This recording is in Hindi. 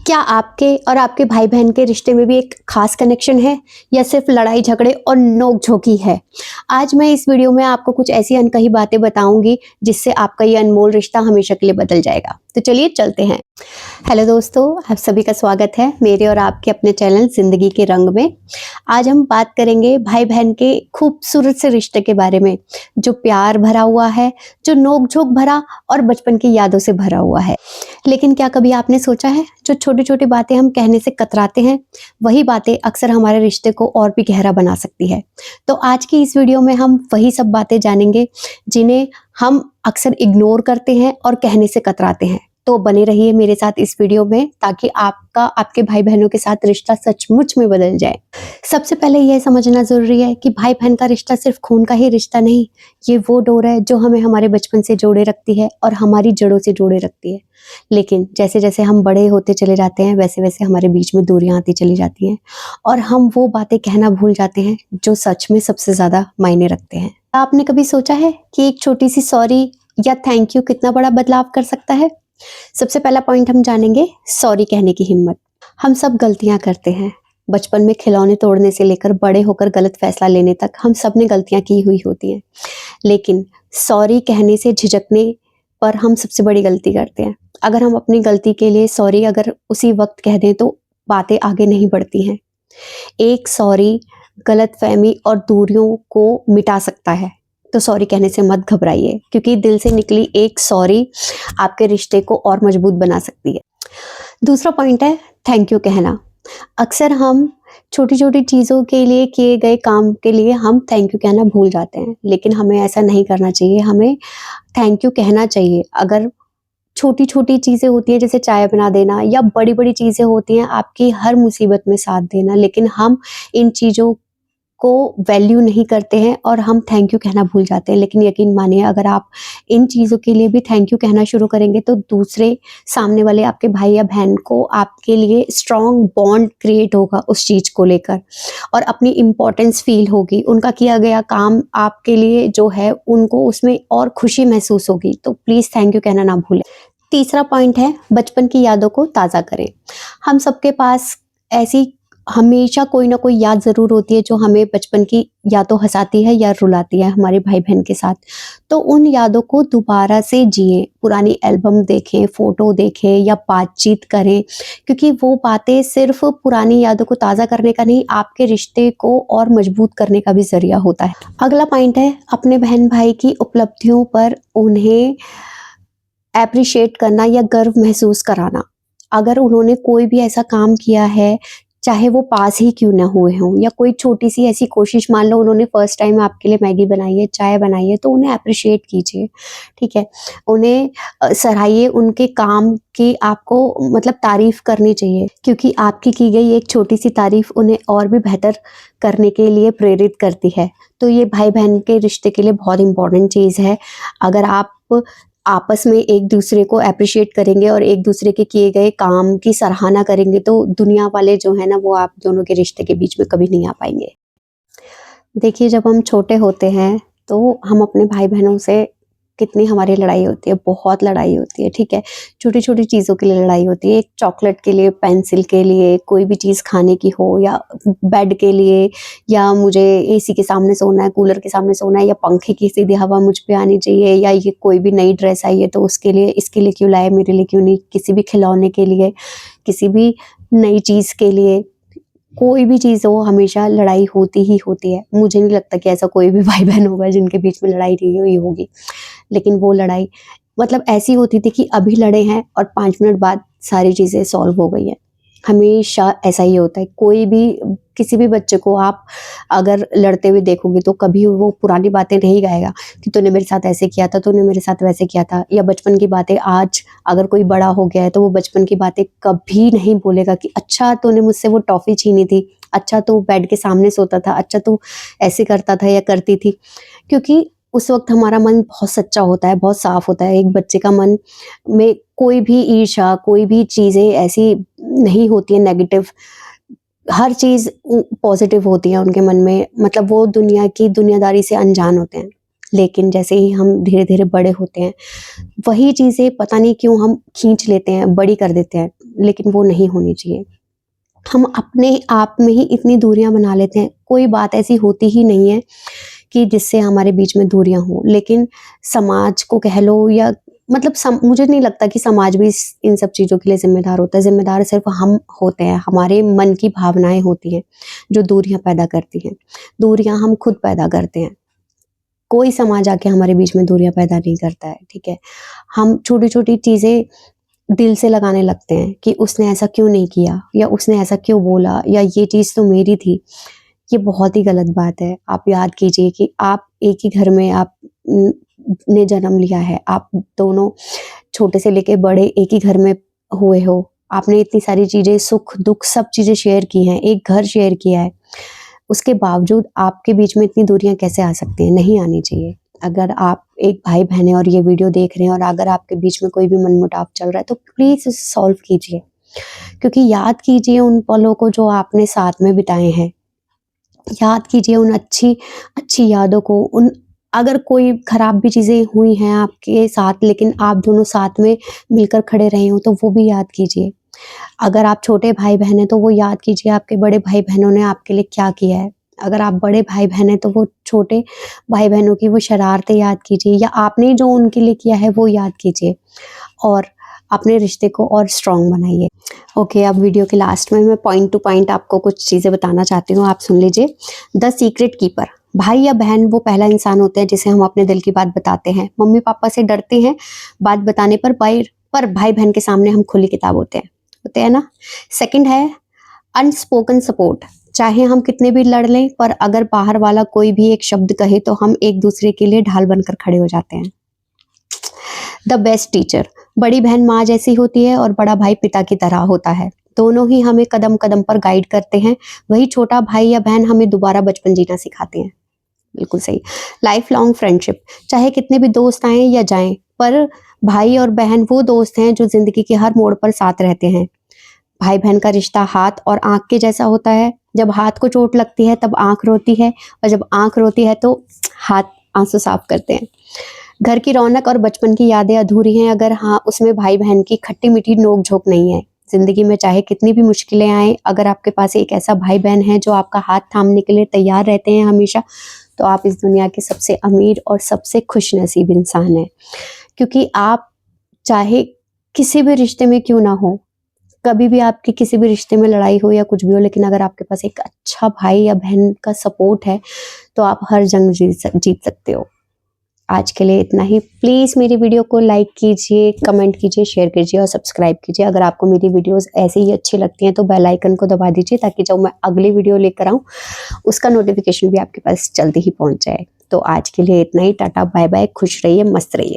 क्या आपके और आपके भाई बहन के रिश्ते में भी एक खास कनेक्शन है या सिर्फ लड़ाई झगड़े और नोक झोंक ही है? आज मैं इस वीडियो में आपको कुछ ऐसी अनकही बातें बताऊंगी जिससे आपका ये अनमोल रिश्ता हमेशा के लिए बदल जाएगा। तो चलिए चलते हैं। हेलो दोस्तों, आप सभी का स्वागत है मेरे और आपके अपने चैनल जिंदगी के रंग में। आज हम बात करेंगे भाई बहन के खूबसूरत से रिश्ते के बारे में, जो प्यार भरा हुआ है, जो नोक झोंक भरा और बचपन की यादों से भरा हुआ है। लेकिन क्या कभी आपने सोचा है, जो छोटी छोटी बातें हम कहने से कतराते हैं, वही बातें अक्सर हमारे रिश्ते को और भी गहरा बना सकती है। तो आज की इस वीडियो में हम वही सब बातें जानेंगे जिन्हें हम अक्सर इग्नोर करते हैं और कहने से कतराते हैं। तो बने रहिए मेरे साथ इस वीडियो में, ताकि आपका आपके भाई बहनों के साथ रिश्ता सचमुच में बदल जाए। सबसे पहले यह समझना जरूरी है कि भाई बहन का रिश्ता सिर्फ खून का ही रिश्ता नहीं, ये वो डोर है जो हमें हमारे बचपन से जोड़े रखती है और हमारी जड़ों से जोड़े रखती है। लेकिन जैसे जैसे हम बड़े होते चले जाते हैं, वैसे वैसे हमारे बीच में दूरियां आती चली जाती हैं और हम वो बातें कहना भूल जाते हैं जो सच में सबसे ज्यादा मायने रखते हैं। आपने कभी सोचा है कि एक छोटी सी सॉरी या थैंक यू कितना बड़ा बदलाव कर सकता है? सबसे पहला पॉइंट हम जानेंगे सॉरी कहने की हिम्मत। हम सब गलतियां करते हैं। बचपन में खिलौने तोड़ने से लेकर बड़े होकर गलत फैसला लेने तक हम सब ने गलतियां की हुई होती हैं। लेकिन सॉरी कहने से झिझकने पर हम सबसे बड़ी गलती करते हैं। अगर हम अपनी गलती के लिए सॉरी अगर उसी वक्त कह दें तो बातें आगे नहीं बढ़ती हैं। एक सॉरी गलतफहमी और दूरियों को मिटा सकता है। तो सॉरी कहने से मत घबराइए, क्योंकि दिल से निकली एक सॉरी आपके रिश्ते को और मजबूत बना सकती है। दूसरा पॉइंट है थैंक यू कहना। अक्सर हम छोटी छोटी चीज़ों के लिए, किए गए काम के लिए हम थैंक यू कहना भूल जाते हैं, लेकिन हमें ऐसा नहीं करना चाहिए। हमें थैंक यू कहना चाहिए। अगर छोटी छोटी चीज़ें होती हैं जैसे चाय बना देना, या बड़ी बड़ी चीज़ें होती हैं आपकी हर मुसीबत में साथ देना, लेकिन हम इन चीज़ों को वैल्यू नहीं करते हैं और हम थैंक यू कहना भूल जाते हैं। लेकिन यकीन मानिए, अगर आप इन चीज़ों के लिए भी थैंक यू कहना शुरू करेंगे तो दूसरे सामने वाले आपके भाई या बहन को आपके लिए स्ट्रॉन्ग बॉन्ड क्रिएट होगा उस चीज़ को लेकर, और अपनी इम्पोर्टेंस फील होगी। उनका किया गया काम आपके लिए जो है, उनको उसमें और खुशी महसूस होगी। तो प्लीज़ थैंक यू कहना ना भूलें। तीसरा पॉइंट है बचपन की यादों को ताज़ा करें। हम सबके पास ऐसी हमेशा कोई ना कोई याद ज़रूर होती है जो हमें बचपन की या तो हंसाती है या रुलाती है हमारे भाई बहन के साथ। तो उन यादों को दोबारा से जिएं, पुरानी एल्बम देखें, फ़ोटो देखें या बातचीत करें, क्योंकि वो बातें सिर्फ पुरानी यादों को ताज़ा करने का नहीं, आपके रिश्ते को और मजबूत करने का भी ज़रिया होता है। अगला पॉइंट है अपने बहन भाई की उपलब्धियों पर उन्हें एप्रिशिएट करना या गर्व महसूस कराना। अगर उन्होंने कोई भी ऐसा काम किया है, चाहे वो पास ही क्यों ना हुए हों, या कोई छोटी सी ऐसी कोशिश, मान लो उन्होंने फर्स्ट टाइम आपके लिए मैगी बनाई है, चाय बनाई है, तो उन्हें अप्रिशिएट कीजिए। ठीक है, उन्हें सराहिए। उनके काम की आपको मतलब तारीफ करनी चाहिए, क्योंकि आपकी की गई एक छोटी सी तारीफ उन्हें और भी बेहतर करने के लिए प्रेरित करती है। तो ये भाई बहन के रिश्ते के लिए बहुत इंपॉर्टेंट चीज़ है। अगर आप आपस में एक दूसरे को अप्रिशिएट करेंगे और एक दूसरे के किए गए काम की सराहना करेंगे, तो दुनिया वाले जो है ना, वो आप दोनों के रिश्ते के बीच में कभी नहीं आ पाएंगे। देखिए, जब हम छोटे होते हैं तो हम अपने भाई बहनों से कितनी हमारी लड़ाई होती है, बहुत लड़ाई होती है। ठीक है, छोटी छोटी चीज़ों के लिए लड़ाई होती है। एक चॉकलेट के लिए, पेंसिल के लिए, कोई भी चीज़ खाने की हो, या बेड के लिए, या मुझे एसी के सामने सोना है, कूलर के सामने सोना है, या पंखे की सीधी हवा मुझ पे आनी चाहिए, या ये कोई भी नई ड्रेस आई है तो उसके लिए, इसके लिए क्यों लाए, मेरे लिए क्यों नहीं। किसी भी खिलौने के लिए, किसी भी नई चीज़ के लिए, कोई भी चीज़ हो, हमेशा लड़ाई होती ही होती है। मुझे नहीं लगता कि ऐसा कोई भी भाई बहन होगा जिनके बीच में लड़ाई नहीं हुई होगी। लेकिन वो लड़ाई मतलब ऐसी होती थी कि अभी लड़े हैं और 5 मिनट बाद सारी चीज़ें सॉल्व हो गई हैं। हमेशा ऐसा ही होता है। कोई भी, किसी भी बच्चे को आप अगर लड़ते हुए देखोगे तो कभी वो पुरानी बातें नहीं गाएगा कि तूने मेरे साथ ऐसे किया था, तूने मेरे साथ वैसे किया था, या बचपन की बातें। आज अगर कोई बड़ा हो गया है तो वो बचपन की बातें कभी नहीं बोलेगा कि अच्छा तूने मुझसे वो टॉफ़ी छीनी थी, अच्छा तू बेड के सामने सोता था, अच्छा तू ऐसे करता था या करती थी। क्योंकि उस वक्त हमारा मन बहुत सच्चा होता है, बहुत साफ होता है। एक बच्चे का मन में कोई भी ईर्ष्या, कोई भी चीज़ें ऐसी नहीं होती है नेगेटिव। हर चीज़ पॉजिटिव होती है उनके मन में। मतलब वो दुनिया की दुनियादारी से अनजान होते हैं। लेकिन जैसे ही हम धीरे धीरे बड़े होते हैं, वही चीज़ें पता नहीं क्यों हम खींच लेते हैं, बड़ी कर देते हैं, लेकिन वो नहीं होनी चाहिए। हम अपने आप में ही इतनी दूरियां बना लेते हैं। कोई बात ऐसी होती ही नहीं है कि जिससे हमारे बीच में दूरियां हो, लेकिन समाज को कह लो या मतलब मुझे नहीं लगता कि समाज भी इन सब चीज़ों के लिए जिम्मेदार होता है। जिम्मेदार सिर्फ हम होते हैं, हमारे मन की भावनाएं होती हैं जो दूरियां पैदा करती हैं। दूरियां हम खुद पैदा करते हैं, कोई समाज आके हमारे बीच में दूरियां पैदा नहीं करता है, ठीक है। हम छोटी छोटी चीज़ें दिल से लगाने लगते हैं कि उसने ऐसा क्यों नहीं किया, या उसने ऐसा क्यों बोला, या ये चीज़ तो मेरी थी। ये बहुत ही गलत बात है। आप याद कीजिए कि आप एक ही घर में आप ने जन्म लिया है। आप दोनों छोटे से लेके बड़े एक ही घर में हुए हो। आपने इतनी सारी चीज़ें, सुख दुख सब चीज़ें शेयर की हैं, एक घर शेयर किया है। उसके बावजूद आपके बीच में इतनी दूरियां कैसे आ सकती हैं? नहीं आनी चाहिए। अगर आप एक भाई बहन हैं और ये वीडियो देख रहे हैं और अगर आपके बीच में कोई भी मनमुटाव चल रहा है, तो प्लीज़ उसे सॉल्व कीजिए। क्योंकि याद कीजिए उन पलों को जो आपने साथ में बिताए हैं। याद कीजिए उन अच्छी अच्छी यादों को। उन अगर कोई खराब भी चीज़ें हुई हैं आपके साथ, लेकिन आप दोनों साथ में मिलकर खड़े रहे हो, तो वो भी याद कीजिए। अगर आप छोटे भाई बहन हैं, तो वो याद कीजिए आपके बड़े भाई बहनों ने आपके लिए क्या किया है। अगर आप बड़े भाई बहन हैं, तो वो छोटे भाई बहनों की वो शरारतें याद कीजिए, या आपने जो उनके लिए किया है वो याद कीजिए, और अपने रिश्ते को और स्ट्रॉन्ग बनाइए। ओके, अब वीडियो के लास्ट में मैं पॉइंट टू पॉइंट आपको कुछ चीज़ें बताना चाहती हूँ, आप सुन लीजिए। The secret keeper. भाई या बहन वो पहला इंसान होते हैं जिसे हम अपने दिल की बात बताते हैं। मम्मी पापा से डरते हैं बात बताने पर भाई बहन के सामने हम खुली किताब होते हैं ना। सेकंड है अनस्पोकन सपोर्ट। चाहे हम कितने भी लड़ लें, पर अगर बाहर वाला कोई भी एक शब्द कहे तो हम एक दूसरे के लिए ढाल बनकर खड़े हो जाते हैं। The best teacher. बड़ी बहन माँ जैसी होती है और बड़ा भाई पिता की तरह होता है। दोनों ही हमें कदम कदम पर गाइड करते हैं। वही छोटा भाई या बहन हमें दोबारा बचपन जीना सिखाते हैं। बिल्कुल सही। Life long friendship. चाहे कितने भी दोस्त आए या जाएं, पर भाई और बहन वो दोस्त हैं जो जिंदगी के हर मोड़ पर साथ रहते हैं। भाई बहन का रिश्ता हाथ और आंख के जैसा होता है। जब हाथ को चोट लगती है तब आंख रोती है, और जब आंख रोती है तो हाथ आंसू साफ करते हैं। घर की रौनक और बचपन की यादें अधूरी हैं अगर उसमें भाई बहन की खट्टी मीठी नोक झोंक नहीं है। जिंदगी में चाहे कितनी भी मुश्किलें आए, अगर आपके पास एक ऐसा भाई बहन है जो आपका हाथ थामने के लिए तैयार रहते हैं हमेशा, तो आप इस दुनिया के सबसे अमीर और सबसे खुश नसीब इंसान हैं। क्योंकि आप चाहे किसी भी रिश्ते में क्यों ना हो, कभी भी आपकी किसी भी रिश्ते में लड़ाई हो या कुछ भी हो, लेकिन अगर आपके पास एक अच्छा भाई या बहन का सपोर्ट है, तो आप हर जंग जीत सकते हो। आज के लिए इतना ही। प्लीज़ मेरी वीडियो को लाइक कीजिए, कमेंट कीजिए, शेयर कीजिए और सब्सक्राइब कीजिए। अगर आपको मेरी वीडियोस ऐसे ही अच्छी लगती हैं तो बेल आइकन को दबा दीजिए, ताकि जब मैं अगली वीडियो लेकर आऊँ उसका नोटिफिकेशन भी आपके पास जल्दी ही पहुँच जाए। तो आज के लिए इतना ही। टाटा बाय बाय, खुश रहिए, मस्त रहिए।